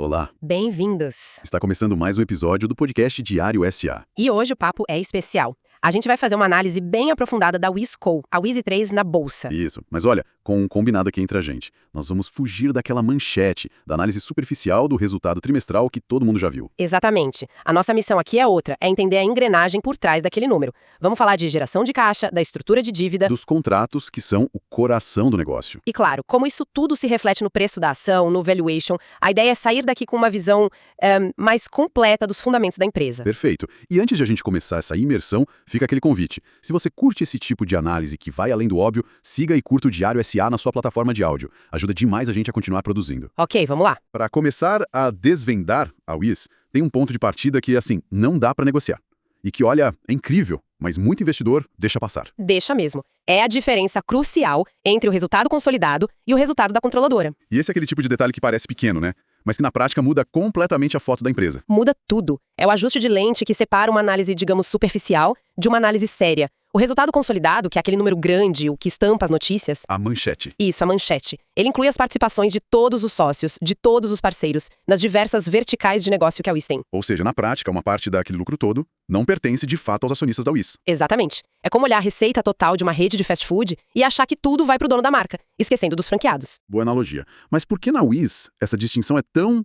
Olá, Bem-vindos! está começando mais um episódio do podcast Diário SA. E hoje o papo é especial. A gente vai fazer uma análise bem aprofundada da WisCo, a WIS3 na Bolsa. Isso, mas olha, com um combinado aqui entre a gente. Nós vamos fugir daquela manchete, da análise superficial do resultado trimestral que todo mundo já viu. Exatamente. A nossa missão aqui é outra, é entender a engrenagem por trás daquele número. Vamos falar de geração de caixa, da estrutura de dívida. Dos contratos que são o coração do negócio. E claro, como isso tudo se reflete no preço da ação, no valuation, a ideia é sair daqui com uma visão mais completa dos fundamentos da empresa. Perfeito. E antes de a gente começar essa imersão, fica aquele convite. Se você curte esse tipo de análise que vai além do óbvio, siga e curta o Diário SA na sua plataforma de áudio. Ajuda demais a gente a continuar produzindo. Ok, vamos lá. Para começar a desvendar a WIS, tem um ponto de partida que, assim, não dá para negociar. E que, olha, é incrível, mas muito investidor deixa passar. Deixa mesmo. É a diferença crucial entre o resultado consolidado e o resultado da controladora. E esse é aquele tipo de detalhe que parece pequeno, né? Mas que na prática muda completamente a foto da empresa. Muda tudo. É o ajuste de lente que separa uma análise, digamos, superficial de uma análise séria. O resultado consolidado, que é aquele número grande, o que estampa as notícias. A manchete. Isso, a manchete. Ele inclui as participações de todos os sócios, de todos os parceiros, nas diversas verticais de negócio que a WIS tem. Ou seja, na prática, uma parte daquele lucro todo não pertence de fato aos acionistas da WIS. Exatamente. É como olhar a receita total de uma rede de fast food e achar que tudo vai pro dono da marca, esquecendo dos franqueados. Boa analogia. Mas por que na WIS essa distinção é tão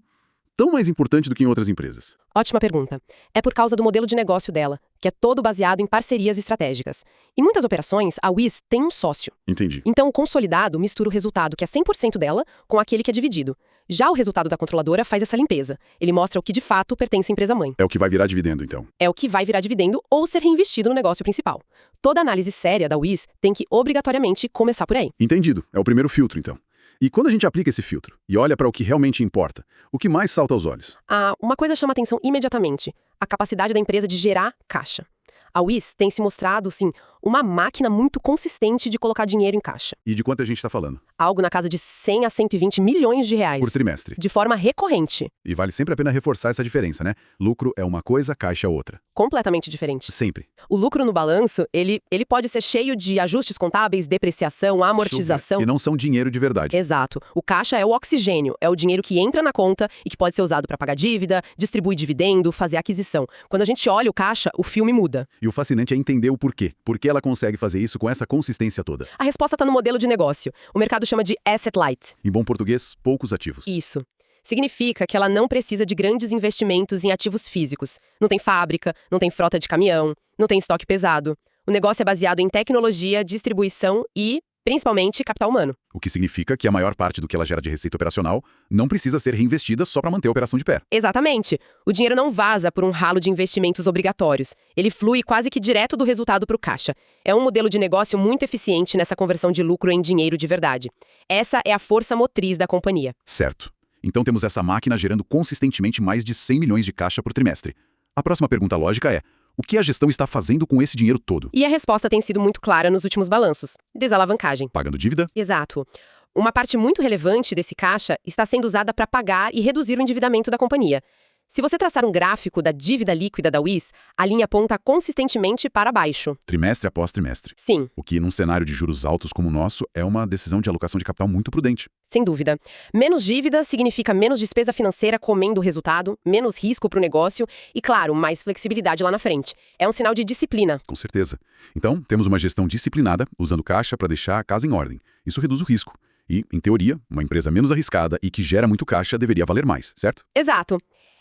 mais importante do que em outras empresas? Ótima pergunta. É por causa do modelo de negócio dela, que é todo baseado em parcerias estratégicas. Em muitas operações, a WIS tem um sócio. Entendi. Então, o consolidado mistura o resultado que é 100% dela com aquele que é dividido. Já o resultado da controladora faz essa limpeza. Ele mostra o que de fato pertence à empresa-mãe. É o que vai virar dividendo, então. É o que vai virar dividendo ou ser reinvestido no negócio principal. Toda análise séria da WIS tem que obrigatoriamente começar por aí. Entendido. É o primeiro filtro, então. E quando a gente aplica esse filtro e olha para o que realmente importa, o que mais salta aos olhos? Uma coisa chama atenção imediatamente: a capacidade da empresa de gerar caixa. A WIS tem se mostrado, sim, uma máquina muito consistente de colocar dinheiro em caixa. E de quanto a gente está falando? Algo na casa de 100 a 120 milhões de reais. Por trimestre. De forma recorrente. E vale sempre a pena reforçar essa diferença, né? Lucro é uma coisa, caixa é outra. Completamente diferente. Sempre. O lucro no balanço, ele pode ser cheio de ajustes contábeis, depreciação, amortização. E não são dinheiro de verdade. Exato. O caixa é o oxigênio, é o dinheiro que entra na conta e que pode ser usado para pagar dívida, distribuir dividendo, fazer aquisição. Quando a gente olha o caixa, o filme muda. E o fascinante é entender o porquê. Por que ela consegue fazer isso com essa consistência toda? A resposta está no modelo de negócio. O mercado chama de asset light. Em bom português, poucos ativos. Isso. Significa que ela não precisa de grandes investimentos em ativos físicos. Não tem fábrica, não tem frota de caminhão, não tem estoque pesado. O negócio é baseado em tecnologia, distribuição e, principalmente, capital humano. O que significa que a maior parte do que ela gera de receita operacional não precisa ser reinvestida só para manter a operação de pé. Exatamente. O dinheiro não vaza por um ralo de investimentos obrigatórios. Ele flui quase que direto do resultado para o caixa. É um modelo de negócio muito eficiente nessa conversão de lucro em dinheiro de verdade. Essa é a força motriz da companhia. Certo. Então temos essa máquina gerando consistentemente mais de 100 milhões de caixa por trimestre. A próxima pergunta lógica é: o que a gestão está fazendo com esse dinheiro todo? E a resposta tem sido muito clara nos últimos balanços. Desalavancagem. Pagando dívida? Exato. Uma parte muito relevante desse caixa está sendo usada para pagar e reduzir o endividamento da companhia. Se você traçar um gráfico da dívida líquida da WIS, a linha aponta consistentemente para baixo. Trimestre após trimestre. Sim. O que, num cenário de juros altos como o nosso, é uma decisão de alocação de capital muito prudente. Sem dúvida. Menos dívida significa menos despesa financeira comendo o resultado, menos risco para o negócio e, claro, mais flexibilidade lá na frente. É um sinal de disciplina. Com certeza. Então, temos uma gestão disciplinada, usando caixa para deixar a casa em ordem. Isso reduz o risco. E, em teoria, uma empresa menos arriscada e que gera muito caixa deveria valer mais, certo? Exato.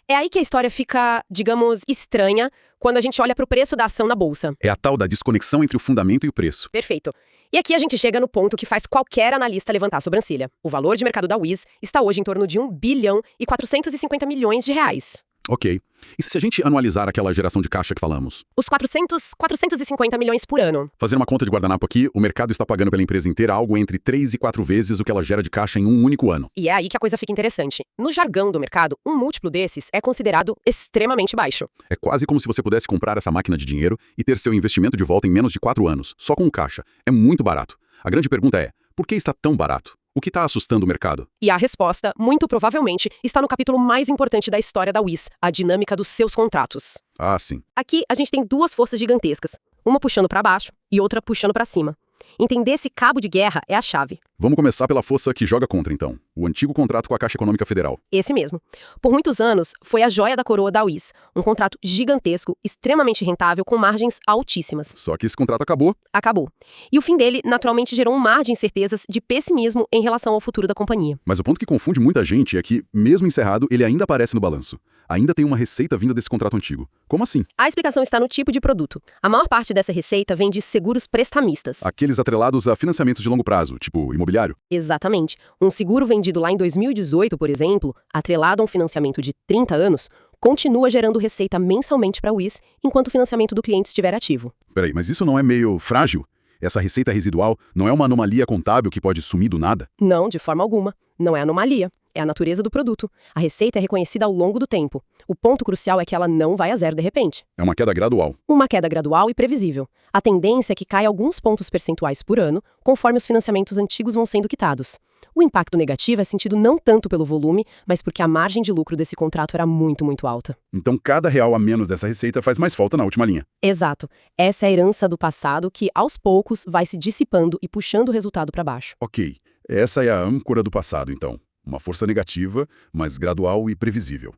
É aí que a história fica, digamos, estranha quando a gente olha para o preço da ação na bolsa. É a tal da desconexão entre o fundamento e o preço. Perfeito. E aqui a gente chega no ponto que faz qualquer analista levantar a sobrancelha. O valor de mercado da WIS está hoje em torno de 1 bilhão e 450 milhões de reais. Ok. E se a gente anualizar aquela geração de caixa que falamos? Os 450 milhões por ano. Fazendo uma conta de guardanapo aqui, o mercado está pagando pela empresa inteira algo entre 3 e 4 vezes o que ela gera de caixa em um único ano. E é aí que a coisa fica interessante. No jargão do mercado, um múltiplo desses é considerado extremamente baixo. É quase como se você pudesse comprar essa máquina de dinheiro e ter seu investimento de volta em menos de 4 anos, só com o caixa. É muito barato. A grande pergunta é, por que está tão barato? O que está assustando o mercado? E a resposta, muito provavelmente, está no capítulo mais importante da história da WIS, a dinâmica dos seus contratos. Ah, sim. Aqui, a gente tem duas forças gigantescas, uma puxando para baixo e outra puxando para cima. Entender esse cabo de guerra é a chave. Vamos começar pela força que joga contra, então. O antigo contrato com a Caixa Econômica Federal. Esse mesmo. Por muitos anos, foi a joia da coroa da UIS, um contrato gigantesco, extremamente rentável, com margens altíssimas. Só que esse contrato acabou. Acabou. E o fim dele, naturalmente, gerou um mar de incertezas, de pessimismo em relação ao futuro da companhia. Mas o ponto que confunde muita gente é que, mesmo encerrado, ele ainda aparece no balanço. Ainda tem uma receita vinda desse contrato antigo. Como assim? A explicação está no tipo de produto. A maior parte dessa receita vem de seguros prestamistas. Aqueles atrelados a financiamentos de longo prazo, tipo imobiliário. Exatamente. Um seguro vendido lá em 2018, por exemplo, atrelado a um financiamento de 30 anos, continua gerando receita mensalmente para a UIS enquanto o financiamento do cliente estiver ativo. Peraí, mas isso não é meio frágil? Essa receita residual não é uma anomalia contábil que pode sumir do nada? Não, de forma alguma. Não é anomalia. É a natureza do produto. A receita é reconhecida ao longo do tempo. O ponto crucial é que ela não vai a zero de repente. É uma queda gradual. Uma queda gradual e previsível. A tendência é que caia alguns pontos percentuais por ano, conforme os financiamentos antigos vão sendo quitados. O impacto negativo é sentido não tanto pelo volume, mas porque a margem de lucro desse contrato era muito, muito alta. Então cada real a menos dessa receita faz mais falta na última linha. Exato. Essa é a herança do passado que, aos poucos, vai se dissipando e puxando o resultado para baixo. Ok, essa é a âncora do passado, então. Uma força negativa, mas gradual e previsível.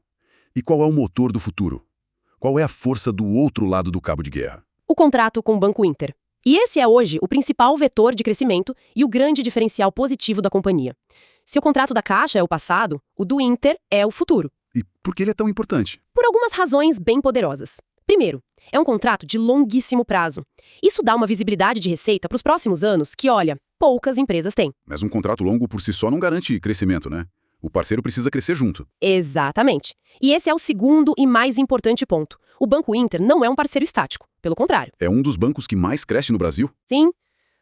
E qual é o motor do futuro? Qual é a força do outro lado do cabo de guerra? O contrato com o Banco Inter. E esse é hoje o principal vetor de crescimento e o grande diferencial positivo da companhia. Se o contrato da Caixa é o passado, o do Inter é o futuro. E por que ele é tão importante? Por algumas razões bem poderosas. Primeiro, é um contrato de longuíssimo prazo. Isso dá uma visibilidade de receita para os próximos anos que, olha, poucas empresas têm. Mas um contrato longo por si só não garante crescimento, né? O parceiro precisa crescer junto. Exatamente. E esse é o segundo e mais importante ponto. O Banco Inter não é um parceiro estático. Pelo contrário. É um dos bancos que mais cresce no Brasil? Sim.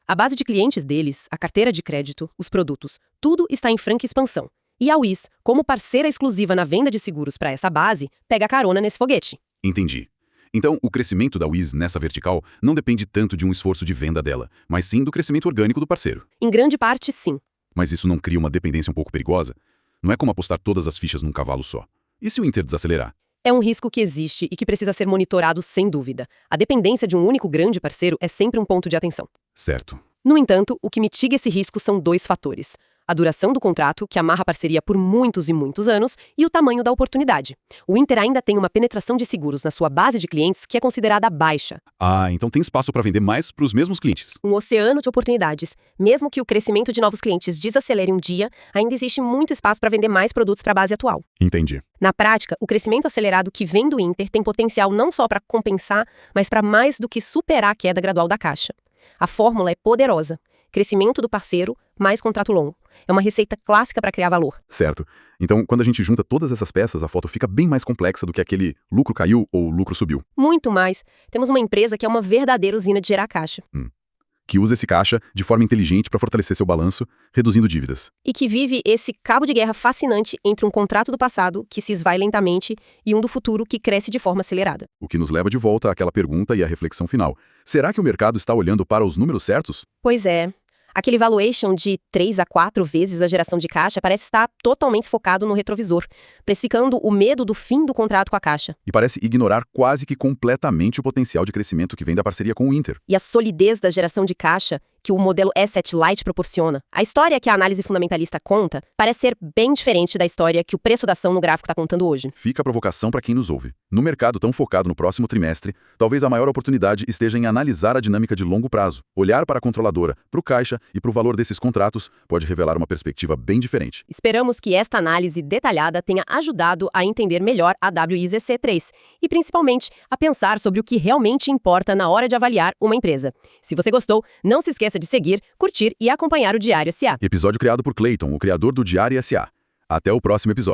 A base de clientes deles, a carteira de crédito, os produtos, tudo está em franca expansão. E a UIS, como parceira exclusiva na venda de seguros para essa base, pega carona nesse foguete. Entendi. Então, o crescimento da UIS nessa vertical não depende tanto de um esforço de venda dela, mas sim do crescimento orgânico do parceiro. Em grande parte, sim. Mas isso não cria uma dependência um pouco perigosa? Não é como apostar todas as fichas num cavalo só. E se o Inter desacelerar? É um risco que existe e que precisa ser monitorado sem dúvida. A dependência de um único grande parceiro é sempre um ponto de atenção. Certo. No entanto, o que mitiga esse risco são dois fatores. A duração do contrato, que amarra a parceria por muitos e muitos anos, e o tamanho da oportunidade. O Inter ainda tem uma penetração de seguros na sua base de clientes que é considerada baixa. Ah, então tem espaço para vender mais para os mesmos clientes. Um oceano de oportunidades. Mesmo que o crescimento de novos clientes desacelere um dia, ainda existe muito espaço para vender mais produtos para a base atual. Entendi. Na prática, o crescimento acelerado que vem do Inter tem potencial não só para compensar, mas para mais do que superar a queda gradual da Caixa. A fórmula é poderosa. Crescimento do parceiro, mais contrato longo. É uma receita clássica para criar valor. Certo. Então, quando a gente junta todas essas peças, a foto fica bem mais complexa do que aquele lucro caiu ou lucro subiu. Muito mais. Temos uma empresa que é uma verdadeira usina de gerar caixa. Que usa esse caixa de forma inteligente para fortalecer seu balanço, reduzindo dívidas. E que vive esse cabo de guerra fascinante entre um contrato do passado, que se esvai lentamente, e um do futuro, que cresce de forma acelerada. O que nos leva de volta àquela pergunta e à reflexão final. Será que o mercado está olhando para os números certos? Pois é. Aquele valuation de 3 a 4 vezes a geração de caixa parece estar totalmente focado no retrovisor, precificando o medo do fim do contrato com a Caixa. E parece ignorar quase que completamente o potencial de crescimento que vem da parceria com o Inter. E a solidez da geração de caixa que o modelo Asset Light proporciona. A história que a análise fundamentalista conta parece ser bem diferente da história que o preço da ação no gráfico está contando hoje. Fica a provocação para quem nos ouve. No mercado tão focado no próximo trimestre, talvez a maior oportunidade esteja em analisar a dinâmica de longo prazo. Olhar para a controladora, para o caixa e para o valor desses contratos pode revelar uma perspectiva bem diferente. Esperamos que esta análise detalhada tenha ajudado a entender melhor a WIZC3 e, principalmente, a pensar sobre o que realmente importa na hora de avaliar uma empresa. Se você gostou, não se esqueça de seguir, curtir e acompanhar o Diário SA. Episódio criado por Clayton, o criador do Diário SA. Até o próximo episódio.